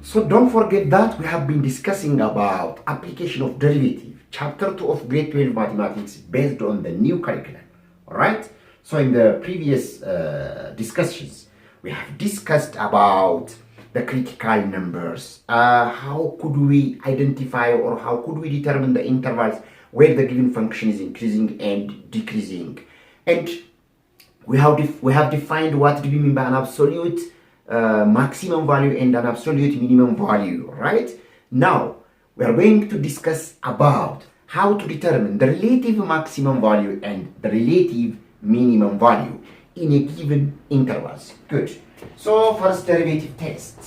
So don't forget that we have been discussing about application of derivative, chapter 2 of grade 12 mathematics based on the new curriculum. All right. So in the previous discussions, we have discussed about the critical numbers. How could we identify or how could we determine the intervals where the given function is increasing and decreasing? And we have defined what do we mean by an absolute maximum value and an absolute minimum value, right? Now, we are going to discuss about how to determine the relative maximum value and the relative minimum value in a given intervals. Good. So, first derivative test.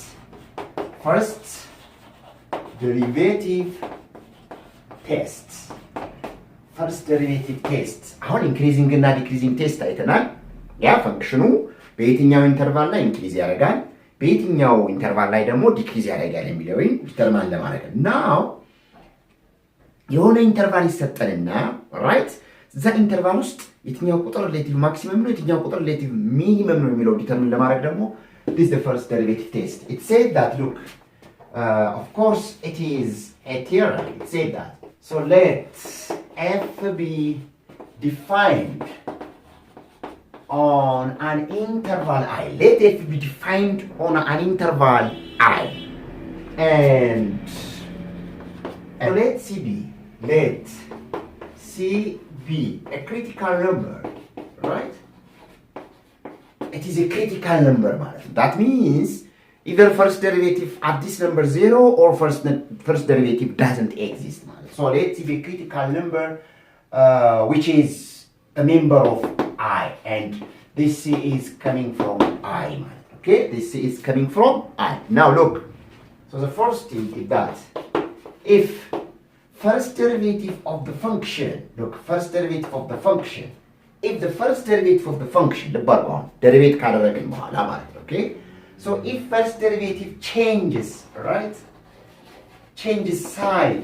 First derivative test. First derivative test. አሁን increasing እና decreasing test አይተናል። ያ ፈንክሽኑ በየትኛው ኢንተርቫል ላይ ኢንክሪዝ ያደርጋል በየትኛው ኢንተርቫል ላይ ደግሞ ዲክሪዝ ያደርጋል የሚለውን ዲተርማይን ለማድረግ ናው የሆነ ኢንተርቫል ይሰጠንና ራይት እዛ ኢንተርቫል ውስጥ የትኛው ቁጥር ሪሌቲቭ ማክሲመም ነው የትኛው ቁጥር ሪሌቲቭ ሚኒመም ነው የሚለው ዲተርማይን ለማድረግ ደግሞ this is the first derivative test. It said that look of course it is a theorem. It said that so let f be defined on an interval I. Let f be defined on an interval I. And let C be a critical number, right? It is a critical number, that means either first derivative at this number 0 or first derivative doesn't exist. So let C be a critical number which is a member of I, and this C is coming from I. Okay, this C is coming from I. Now look, so the first thing is that if first derivative of the function, look, first derivative of the function, if the first derivative of the function, the background, derivative ካደረግን በኋላ ማለት ነው, okay? So if first derivative changes, right? Changes sign.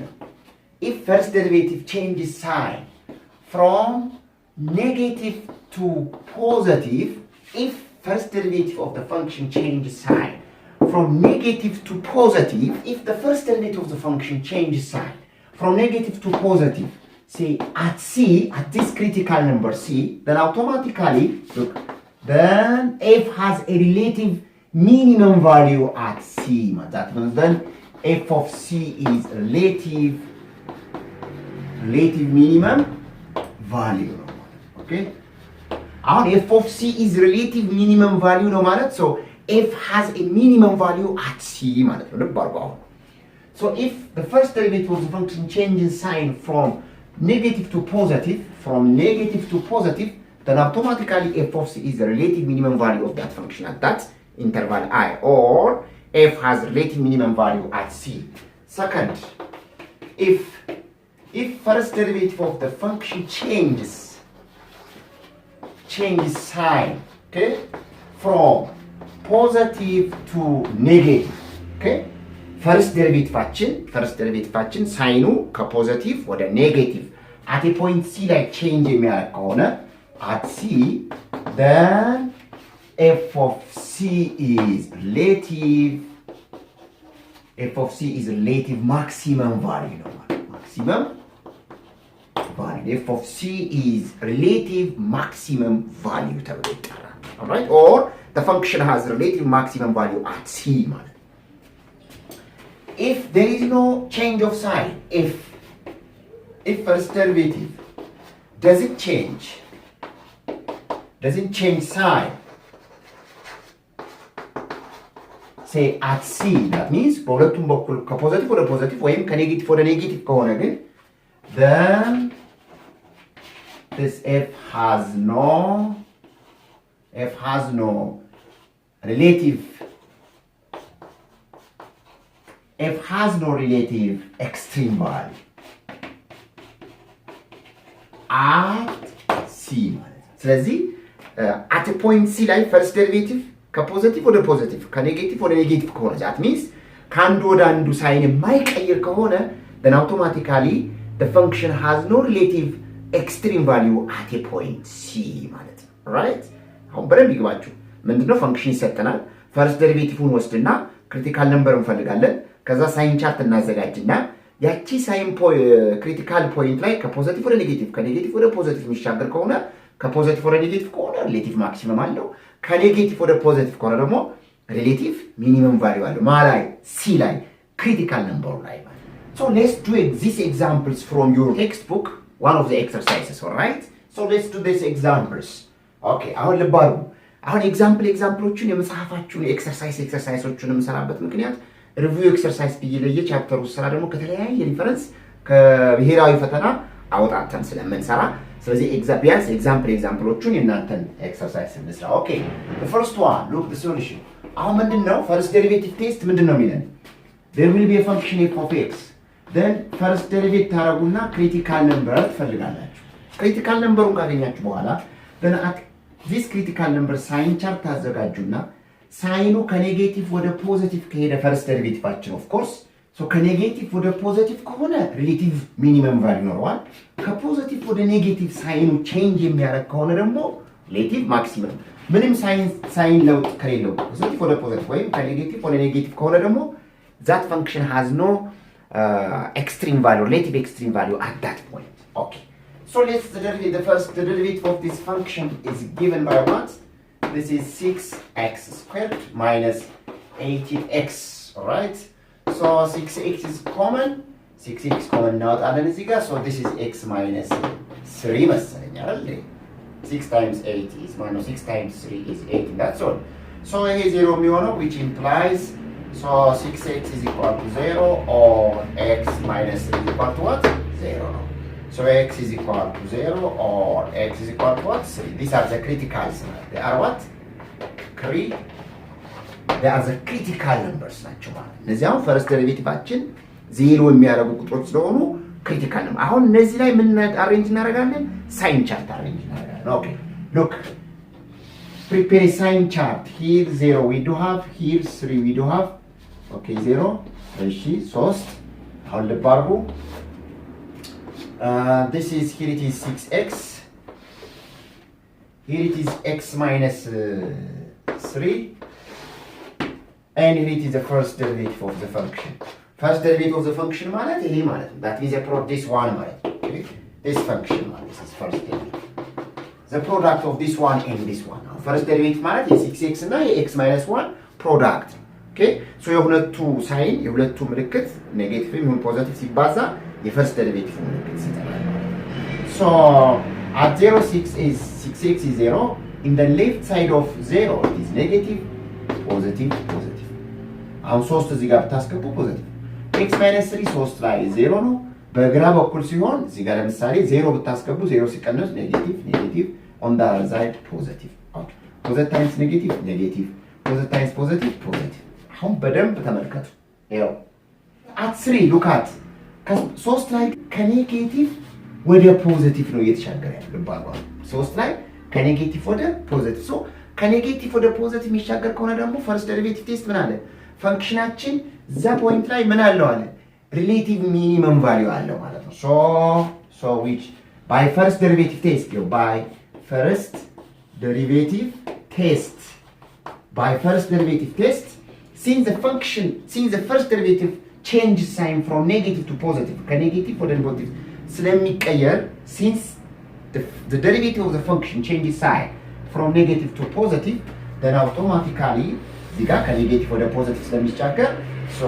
If first derivative changes sign from negative to positive, if first derivative of the function changes sign from negative to positive, if the first derivative of the function changes sign from negative to positive, say at C, at this critical number C, then automatically, look, then f has a relative minimum value at C. That means then f of C is relative minimum value. Okay? And f of C is relative minimum value no matter, so f has a minimum value at C. So if the first derivative of the function changes sign from negative to positive, then automatically f of C is the relative minimum value of that function at that interval I, or f has relative minimum value at C. Second, if first derivative of the function changes sign, okay, from positive to negative, okay, first derivative ሳይኑ ከፖዚቲቭ ወደ ኔጌቲቭ at a point C ላይ change የሚያደርግ ከሆነ at C, then f of C is relative maximum value ነው ማለት maximum value. f of C is relative maximum value ተብሎ ይጠራል. All right, or the function has relative maximum value at C ማለት. If there is no change of sign, if first derivative doesn't change sign, say at C, that means በሁለቱም በኩል ከፖዚቲቭ ወደ ፖዚቲቭ ወይም ከኔጌቲቭ ወደ ኔጌቲቭ ከሆነ ግን then this f has no relative extreme value at C ማለት ነው። ስለዚህ at a point C ላይ first derivative ከፖዚቲቭ ወደ ፖዚቲቭ ከኔጌቲቭ ወደ ኔጌቲቭ ከሆነ that means ከአንዱ ወደ አንዱ ሳይን የማይቀይር ከሆነ then automatically the function has no relative extreme value at a point C ማለት ነው. right? አሁን በደንብ ይግባችሁ። ምንድነው ፈንክሽን ይሰጠናል። ፈርስት ዴሪቬቲቭን ወስድና ክሪቲካል ነምበር እንፈልጋለን። ከዛ ሳይን ቻርት እናዘጋጅና ያቺ ሳይን ክሪቲካል ፖይንት ላይ ከፖዚቲቭ ወደ ኔጌቲቭ ከኔጌቲቭ ወደ ፖዚቲቭ የሚሻገር ከሆነ ከፖዚቲቭ ወደ ኔጌቲቭ ከሆነ ሪሌቲቭ ማክሲመም አለው። ከኔጌቲቭ ወደ ፖዚቲቭ ከሆነ ደግሞ ሪሌቲቭ ሚኒመም ቫልዩ አለው። ላይ ሲ ላይ ክሪቲካል ነምበሩ ላይ ማለት። So let's do these examples from your textbook, one of the exercises, all right? So let's do these examples. Okay, አሁን ልብ አድርጉ። አሁን ኤግዛምፕሎቹን የመጽሐፋችሁን ኤክሰርሳይሶቹን የምሰራበት ምክንያት ሪቪው ኤክሰርሳይዝ ብዬ ለየ ቻፕተሩ ስራ ደግሞ ከተለያየ ሪፈረንስ ከብሔራዊ ፈተና አውጣተን ስለምንሰራ ስለዚህ ቢያንስ ኤግዛምፕሎቹን የእናንተን ኤክሰርሳይዝ እንስራ። ኦኬ the first one look the solution። አሁን ምንድነው ፈርስት ዴሪቬቲቭ ቴስት ምንድነው የሚለን? there will be a function f of x then ፈርስት ዴሪቬቲቭ ታረጉና ክሪቲካል ነምበር ትፈልጋላችሁ። ክሪቲካል ነምበሩን ካገኛችሁ በኋላ then at this critical number ሳይን ቻርት ታዘጋጁና ሳይኑ ከኔጌቲቭ ወደ ፖዚቲቭ ከሄደ ፈርስት ዴሪቬቲቫችን ኦፍ ኮርስ ሶ ከኔጌቲቭ ወደ ፖዚቲቭ ከሆነ ሪሌቲቭ ሚኒመም ቫልዩ ይኖረዋል። ከፖዚቲቭ ወደ ኔጌቲቭ ሳይኑ ቼንጅ የሚያደርግ ከሆነ ደግሞ ሪሌቲቭ ማክሲመም። ምንም ሳይን ለውጥ ከሌለው ፖዚቲቭ ወደ ፖዚቲቭ ወይም ከኔጌቲቭ ወደ ኔጌቲቭ ከሆነ ደግሞ that function has no extreme value, relative extreme value at that point. Okay. So let's the derivative of this function is given by what? This is 6x squared minus 18x. All right. So 6x is common. 6x common now. So this is x minus 3 መሰለኝ አይደል? 6 times 8 is 6 times 3 is 18. That's all. So ይሄ 0 የሚሆነው which implies so 6x is equal to 0 or x minus 3 is equal to what? 0. So x is equal to 0 or x is equal to what? 3. These are the criticals. They are what? They are the critical numbers ናቸው ማለት ነው። እነዚህ አሁን ፈርስት ዴሪቬቲቫችን ዜሮ የሚያደርጉ ቁጥሮች ስለሆኑ ክሪቲካል ነው። አሁን እነዚህ ላይ ምን አሬንጅ እናደርጋለን? ሳይን ቻርት አሬንጅ እናደርጋለን። ኦኬ ሉክ prepare sign chart. Here 0 we do have, here 3 we do have. Okay 0 እሺ 3 አሁን ልብ አድርጉ this is here it is 6x here it is x minus 3 and here it is the first derivative of the function. First derivative of the function ማለት ይሄ ማለት ነው that means this one ማለት okay? This function ማለት this is first derivative the product of this one and this one. Now first derivative ማለት የ6x እና የ x minus 1 product. Okay? So የሁለቱ ሳይን የሁለቱ ምልክት ኔጌቲቭ ይሁን ፖዚቲቭ ሲባዛ የፈርስት ዴሪቬቲቭ ምልክት ሲጠራል። So at 0 6x is 0 in the left side of 0 it is negative positive positive. አሁን 3 እዚህ ጋር ብታስገቡ ፖዚቲቭ x minus 3 3 ላይ 0 ነው። በግራ በኩል ሲሆን እዚህ ጋር ለምሳሌ 0 ብታስገቡ 0 ሲቀነስ ኔጌቲቭ ኔጌቲቭ on the other side positive. Okay. Positive times negative negative. Positive times positive positive. አሁን በደንብ ተመልከቱ። ያው at 3 look at ከ3 ላይ ከኔጌቲቭ ወደ ፖዚቲቭ ነው እየተሻገረ ያለው ባባው 3 ላይ ከኔጌቲቭ ወደ ፖዚቲቭ ሶ ከኔጌቲቭ ወደ ፖዚቲቭ የሚሻገር ከሆነ ደግሞ ፈርስት ዴሪቬቲቭ ቴስት ምን አለ ፈንክሽናችን እዛ ፖይንት ላይ ምን አለው አለ ሪሌቲቭ ሚኒመም ቫልዩ አለው ማለት ነው so which by first derivative test by first derivative test since the first derivative changes sign from negative to positive ከኔጌቲቭ ወደ ፖዚቲቭ ስለሚቀየር since the derivative of the function changes sign from negative to positive then automatically እዚህ ጋር ከኔጌቲቭ ወደ ፖዚቲቭ ስለሚሻገር so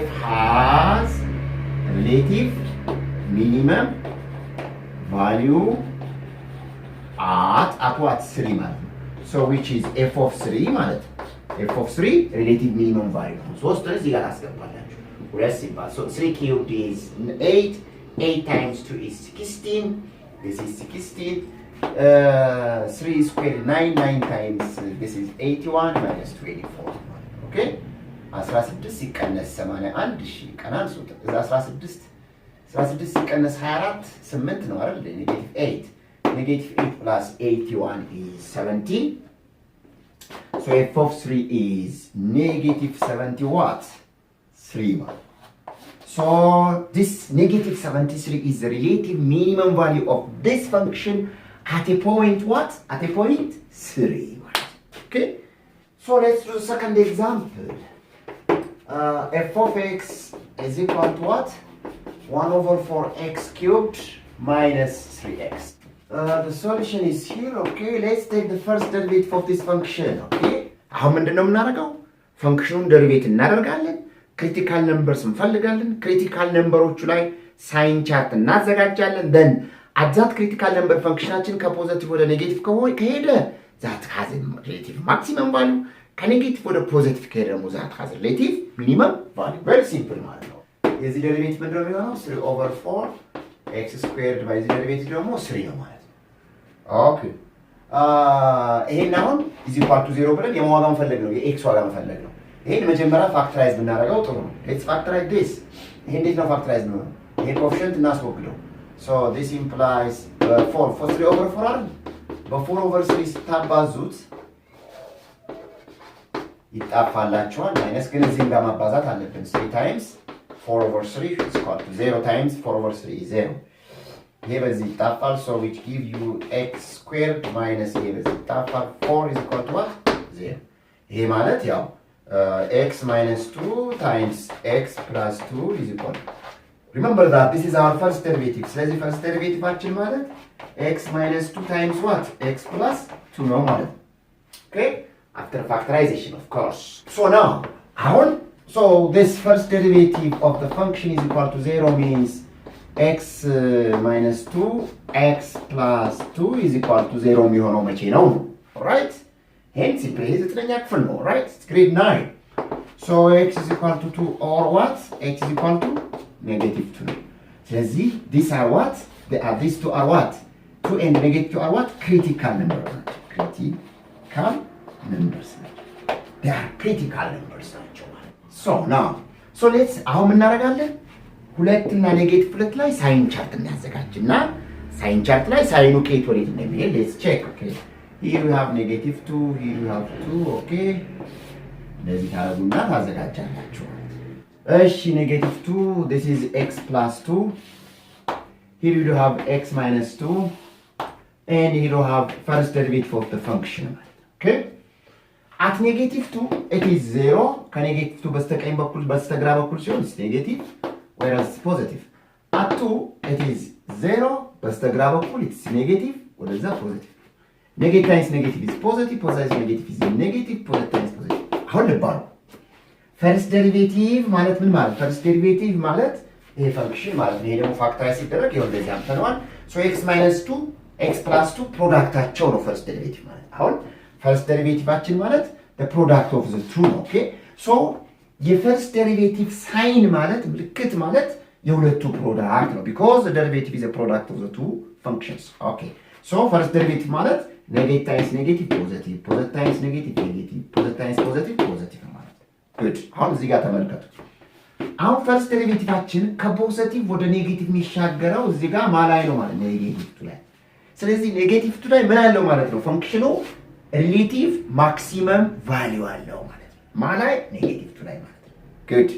f has relative minimum value at what 3 ማለት ነው so which is f of 3 ማለት ነው f of 3 relative minimum value ነው 3 እዚህ ጋር አስገባላችሁ ሁለት ሲባል so 3 cubed is 8 times 2 is 16 this is 16 3 squared 9 times this is 81 minus 24 okay 16 ሲቀነስ 81 እሺ ቀናንሱት እዛ 16 ሲቀነስ 24 8 ነው አይደል negative 8 plus 81 is 17 so f of 3 is negative 70 what 3 so this negative 73 is the relative minimum value of this function at a point what at a point 3 okay so let's do the second example f of x is equal to what? 1 over 4x cubed minus 3x. The solution is here. Okay, let's take the first derivative of this function. Okay, አሁን ምንድነው የምናደርገው? ፈንክሽኑን ደሪቬት እናደርጋለን። ክሪቲካል ነምበርስ እንፈልጋለን። ክሪቲካል ነምበሮቹ ላይ ሳይን ቻርት እናዘጋጃለን። then at that critical number ፈንክሽናችን ከፖዚቲቭ ወደ ኔጌቲቭ ከሄደ that has a relative maximum value ከኔጌቲቭ ወደ ፖዚቲቭ ከሄደ ደግሞ that has relative minimum value. very simple ማለት ነው። የዚህ ደሪቬቲቭ ምንድነው የሚሆነው? 3 over 4 x squared by the derivative ደግሞ 3 ነው ማለት ነው። ኦኬ ይሄን አሁን is equal to 0 ብለን የማዋጋ መፈለግ ነው፣ የኤክስ ዋጋ መፈለግ ነው። ይሄን መጀመሪያ ፋክተራይዝ ብናደርገው ጥሩ ነው። let's factorize this. ይሄ እንዴት ነው ፋክተራይዝ ነው? ይሄ ኮኤፊሺየንት እናስወግደው። so this implies 4 for 3 over 4 አይደል? በ4 over 3 ስታባዙት ይጣፋላችኋል። ማይነስ ግን እዚህም ጋር ማባዛት አለብን። 3 times 4 over 3 is equal to 0 times 4 over 3 is 0. ይሄ በዚህ ይጣፋል። so which give you x squared minus ይሄ በዚህ ይጣፋል 4 is equal to what? 0. ይሄ ማለት ያው x minus 2 times x plus 2 is equal to, remember that this is our first derivative. ስለዚህ first derivative ማለት x minus 2 times what? x plus 2 ነው ማለት ነው። okay, after factorization of course. so now አሁን so this first derivative of the function is equal to 0 means x minus 2 x plus 2 is equal to 0 የሚሆነው መቼ ነው? right, hence it is ዘጠነኛ ክፍል ነው right, it's grade 9. so x is equal to 2 or what? x is equal to negative 2. ስለዚህ these are what? these two are what? 2 and negative 2 are what? critical numbers ናቸው። critical numbers ናቸው። they are critical numbers ናቸው ማለት so now so let's አሁን ምን እናደርጋለን? ሁለት እና ኔጌቲቭ ሁለት ላይ ሳይን ቻርት እናዘጋጅና ሳይን ቻርት ላይ ሳይኑ ከየት ወዴት እንደሚሄድ let's check. okay, here we have negative 2, here we have 2. okay, እንደዚህ ታደርጉና ታዘጋጃላችሁ። እሺ negative 2, this is x plus 2. here you have x minus 2 and here you have first derivative of the function. okay, at negative 2 it is 0. ከኔጌቲቭ 2 በስተቀኝ በኩል በስተግራ በኩል ሲሆን it's negative, whereas it's positive. at 2 it is 0. በስተግራ በኩል it's negative, ወደዛ positive. negative times negative is positive, positive negative is negative, positive times positive. አሁን ልባሉ ፈርስት ዴሪቬቲቭ ማለት ምን ማለት? ፈርስት ዴሪቬቲቭ ማለት ይሄ ፈንክሽን ማለት ነው። ይሄ ደግሞ ፋክተራይዝ ሲደረግ ይሄው እንደዚህ አምጥተነዋል። so x minus 2 x plus 2 ፕሮዳክታቸው ነው ፈርስት ዴሪቬቲቭ ማለት። አሁን ፈርስት ዴሪቬቲቫችን ማለት the product of the two ነው። ኦኬ so የፈርስት ዴሪቬቲቭ ሳይን ማለት ምልክት ማለት የሁለቱ ፕሮዳክት ነው because the derivative is a product of the two functions. okay, so first derivative ማለት negative times negative positive, positive times negative negative, positive times positive positive ማለት ነው። good, አሁን እዚህ ጋር ተመልከቱ። አሁን ፈርስት ዴሪቬቲቫችን ከፖዚቲቭ ወደ ኔጌቲቭ የሚሻገረው እዚህ ጋር ማላይ ነው ማለት ነው፣ ኔጌቲቭ ቱ ላይ። ስለዚህ ኔጌቲቭ ቱ ላይ ምን አለው ማለት ነው? ፈንክሽኑ ሪሌቲቭ ማክሲመም ቫልዩ አለው ማለት ነው። ማላይ ኔጌቲቭ ቱ ላይ ማለት ነው። good,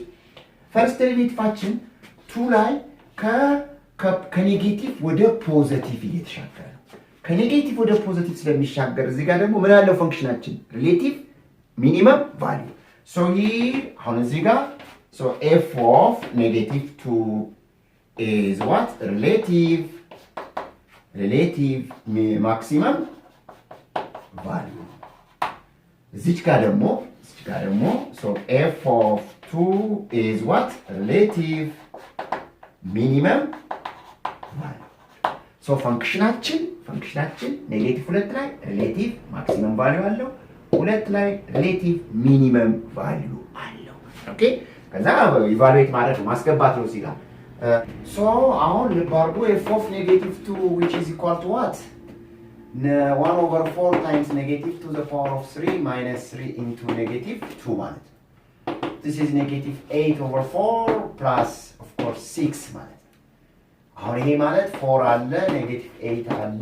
ፈርስት ዴሪቬቲቫችን ቱ ላይ ከኔጌቲቭ ወደ ፖዚቲቭ እየተሻገረ ነው። ከኔጌቲቭ ወደ ፖዚቲቭ ስለሚሻገር እዚህ ጋር ደግሞ ምን አለው ፈንክሽናችን? ሪሌቲቭ ሚኒመም ቫልዩ። so here አሁን እዚህ ጋር so f of negative 2 is what? relative maximum value. እዚች ጋር ደግሞ so f of 2 is what? relative minimum value. so ፈንክሽናችን ኔጌቲቭ 2 ላይ ሪሌቲቭ ማክሲመም ቫልዩ አለው፣ 2 ላይ ሪሌቲቭ ሚኒመም ቫልዩ አለው። ኦኬ ከዛ ኢቫሉዌት ማድረግ ነው ማስገባት ነው እዚህ ጋር so አሁን ልብ አድርጉ f of negative 2 which is equal to what? 1 over 4 times negative to the power of 3 minus 3 into negative 2 ማለት ነው። this is negative 8 over 4 plus of course 6 ማለት ነው። አሁን ይሄ ማለት 4 አለ negative 8 አለ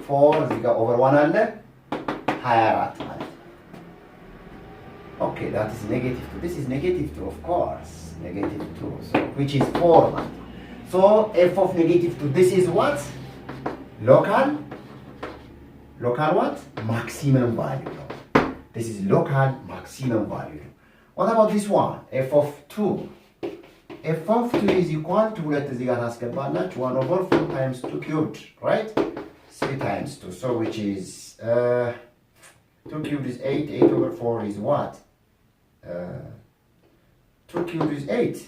4 እዚህ ጋር over 1 አለ 24 ማለት ነው። okay, that is negative 2. this is negative 2 of course, negative 2, so which is 4 ማለት ነው. so f of negative 2 this is what? local what? maximum value. this is local maximum value. What about this one? F of 2. F of 2 is equal to ሁለት እዚህ ጋር ታስገባላችሁ 1 over 4 times 2 cubed, right? 3 times 2, so which is 2 cubed is 8, 8 over 4 is what? 2 cubed is 8,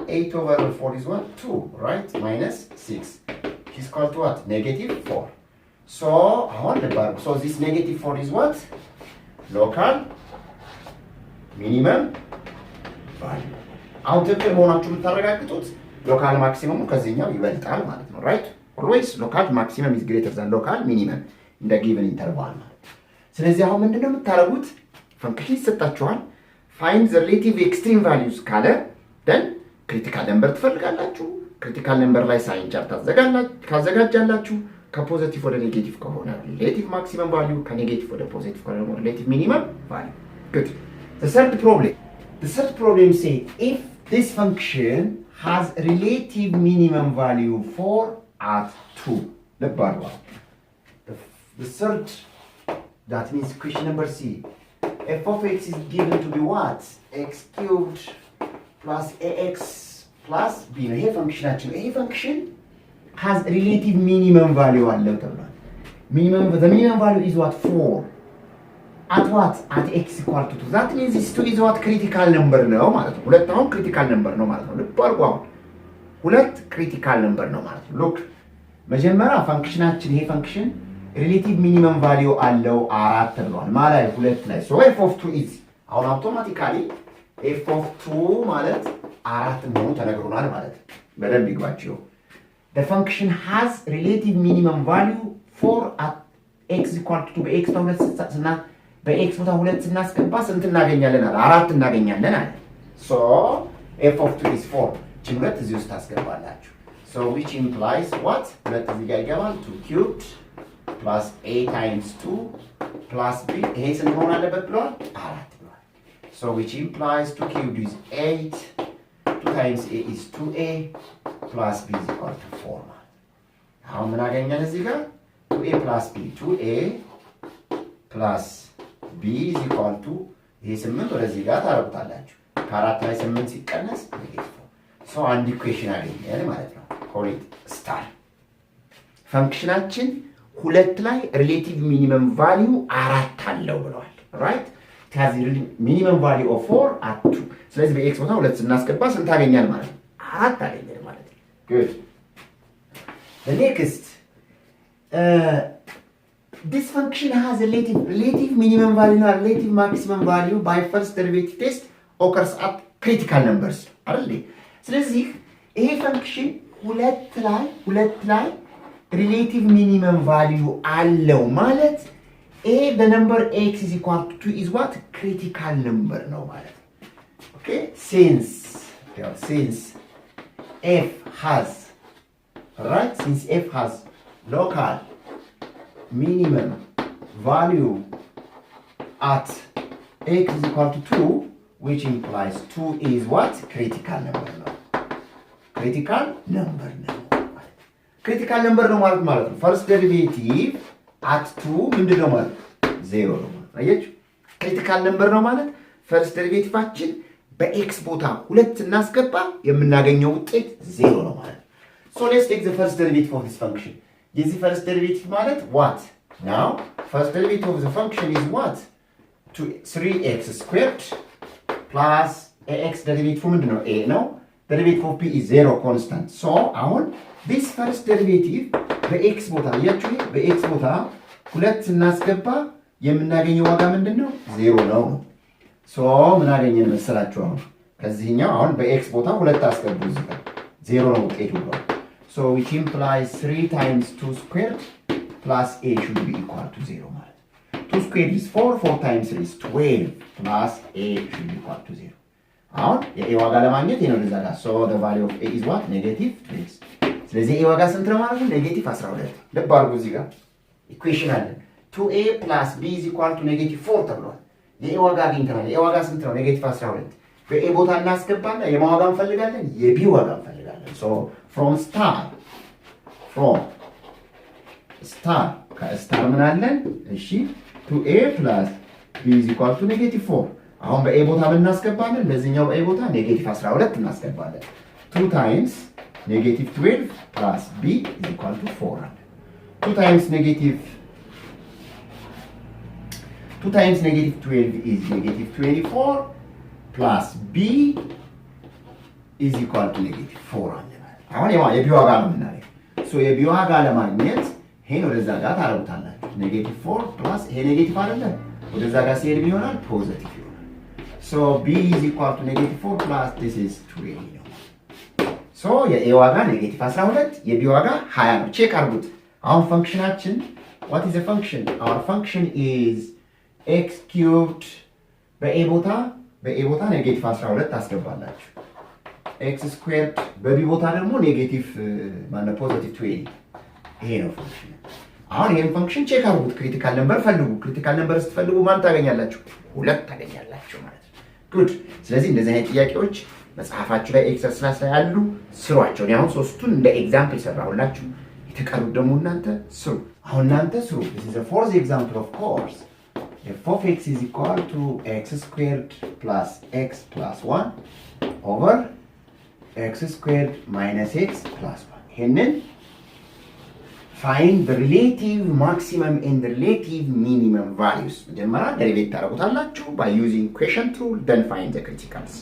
8 over 4 is what? 2, right? Minus 6 is equal to what? Negative 4. So, so this negative 4 is what? Local minimum value. አሁን ትክክል መሆናችሁ የምታረጋግጡት ሎካል ማክሲመሙ ከዚህኛው ይበልጣል ማለት ነው። ራይት ኦልዌይስ ሎካል ማክሲመም ኢዝ ግሬተር ዛን ሎካል ሚኒመም እንደ ጊቨን ኢንተርቫል ማለት። ስለዚህ አሁን ምንድነው የምታረጉት? ፈንክሽን ይሰጣችኋል። ፋይንድ ዘ ሪሌቲቭ ኤክስትሪም ቫልዩስ ካለ ደን ክሪቲካል ነምበር ትፈልጋላችሁ። ክሪቲካል ነምበር ላይ ሳይን ቻርት ካዘጋጃላችሁ ከፖዚቲቭ ወደ ኔጌቲቭ ከሆነ ሪሌቲቭ ማክሲመም ቫልዩ፣ ከኔጌቲቭ ወደ ፖዚቲቭ ከሆነ ሪሌቲቭ ሚኒመም ቫልዩ። ጉድ The third problem says if this function has relative minimum value 4 at 2. The bad one. The third, that means question number C. F of x is given to be what? X cubed plus ax plus b. Here function has relative minimum value. The minimum value is what? 4. At what? At x equal to 2. That means this 2 is what? Critical number ነው ማለት ነው። ሁለት አሁን critical number ነው ማለት ነው። ልብ አድርጉ አሁን ሁለት critical number ነው ማለት ነው። ሉክ መጀመሪያ ፈንክሽናችን ይሄ ፈንክሽን ሪሌቲቭ ሚኒመም ቫልዩ አለው 4 ተብሏል። ማለት 2 ላይ so f of 2 is አሁን አውቶማቲካሊ f of 2 ማለት 4 እንደሆነ ተነግሮናል ማለት ነው። በደንብ ይግባችሁ። The function has relative minimum value 4 at x equal to 2 በx እና በኤክስ ቦታ 2 ስናስገባ ስንት እናገኛለን አለ? 4 እናገኛለን አለ። so f of 2 is 4 ጭምረት እዚህ ውስጥ ታስገባላችሁ። so which implies what? ሁለት እዚህ ጋር ይገባል 2 cubed plus a times 2 plus b ይሄ ስንት መሆን አለበት ብሏል? 4 ብሏል። so which implies 2 cubed is 8, 2 times a is 2a plus b is equal to 4 ማለት አሁን ምን አገኘን እዚህ ጋር 2a plus b 2a plus b is equal to ይሄ 8 ወደዚህ ጋር ታረጉታላችሁ። ከ4 ላይ 8 ሲቀነስ ኔጌቲቭ ሶ አንድ ኢኩዌሽን አገኘን ማለት ነው። ኮል ኢት ስታር። ፈንክሽናችን 2 ላይ ሪሌቲቭ ሚኒመም ቫልዩ 4 አለው ብለዋል። ራይት ታዚ ሚኒመም ቫልዩ ኦፍ 4 at 2 ስለዚህ በኤክስ ቦታ 2 ስናስገባ ስንት አገኛል ማለት ነው? 4 አገኘን ማለት ነው። ጉድ the next this function has a relative minimum value and relative maximum value by first derivative test occurs at critical numbers አይደል? ስለዚህ ይሄ ፈንክሽን ሁለት ላይ relative minimum value አለው ማለት a the number x is equal to 2 is what? critical number ነው ማለት ነው። okay since f has local minimum value at x is equal to 2, which implies 2 is what? critical number ነው። critical number ነው ማለት ነው። first derivative at 2 ምንድን ነው ማለት? 0 ነው ማለት። አያችሁ? critical number ነው ማለት first derivative-አችን በኤክስ ቦታ 2 እናስገባ የምናገኘው ውጤት 0 ነው ማለት። so let's take the first derivative of this function. የዚህ first derivative ማለት what? now first derivative of the function is what? 3x squared plus ax derivative ምንድን ነው? a ነው። derivative of p is 0 constant. so አሁን this first derivative በኤክስ ቦታ ያያችሁ በኤክስ ቦታ 2 ስናስገባ የምናገኘው ዋጋ ምንድን ነው? 0 ነው። so ምን አገኘን መሰላችሁ? አሁን ከዚህኛው አሁን በኤክስ ቦታ 2 አስገቡ እዚህ ጋር 0 ነው ውጤቱ ነው። so which implies 3 times 2 squared plus a should be equal to 0 ማለት 2 squared is 4, 4 times 3 is 12 plus a should be equal to 0 አሁን የኤ ዋጋ ለማግኘት ይሄ ነው እዛ ጋር so the value of a is what? negative 12 ስለዚህ ኤ ዋጋ ስንት ነው ማለት ነው? ኔጌቲቭ 12 ልብ አድርጉ እዚህ ጋር ኢኩዌሽን አለ 2a plus b is equal to negative 4 ተብሏል። የኤ ዋጋ አግኝተናል። የኤ ዋጋ ስንት ነው? ኔጌቲቭ 12 በኤ ቦታ እናስገባና የማ ዋጋ እንፈልጋለን? የቢ ዋጋ እንፈልጋለን። so from star ከስታር ምን አለን? እሺ 2a plus b is equal to negative 4 አሁን በኤ ቦታ ምን እናስገባለን? በዚህኛው በኤ ቦታ ኔጌቲቭ 12 እናስገባለን። 2 ታይምስ ኔጌቲቭ 12 ፕላስ b is equal to 4 አለ። 2 ታይምስ ኔጌቲቭ 12 is ኔጌቲቭ 24 ፕላስ b is equal to ኔጌቲቭ 4 አለ። አሁን የቢ ዋጋ ነው የምናገኘው። ሶ የቢ ዋጋ ለማግኘት ይሄን ወደዛ ጋር ታረጉታላችሁ። ኔጌቲቭ 4 ፕላስ ይሄ ኔጌቲቭ አይደለ? ወደዛ ጋር ሲሄድ ምን ይሆናል? ፖዚቲቭ ይሆናል። ሶ b is equal to ኔጌቲቭ 4 plus this is 20 ነው። ሶ የኤ ዋጋ ኔጌቲቭ 12 የቢ ዋጋ 20 ነው። ቼክ አድርጉት። አሁን ፈንክሽናችን what is the function? Our function is x cubed በኤ ቦታ ኔጌቲቭ 12 ታስገባላችሁ። x squared በቢ ቦታ ደግሞ ኔጌቲቭ ማለት ፖዚቲቭ 20 ይሄ ነው ፈንክሽን። አሁን ይሄን ፈንክሽን ቼክ አድርጉት። ክሪቲካል ነምበር ፈልጉ። ክሪቲካል ነምበር ስትፈልጉ ማን ታገኛላችሁ? 2 ታገኛላችሁ ማለት ነው። ጉድ። ስለዚህ እንደዚህ አይነት ጥያቄዎች መጽሐፋችሁ ላይ ኤክሰርሳይዝ ላይ ያሉ ስሯቸው። እኔ አሁን ሶስቱን እንደ ኤግዛምፕል ሰራሁላችሁ። የተቀሩት ደግሞ እናንተ ስሩ። አሁን እናንተ ስሩ። this is the fourth example of course. f of x is equal to x squared plus x plus 1 over x squared minus x plus 1. ይሄንን find the relative maximum and the relative minimum values መጀመሪያ ደሪቬት ታደርጉታላችሁ by using quotient rule, then find the criticals.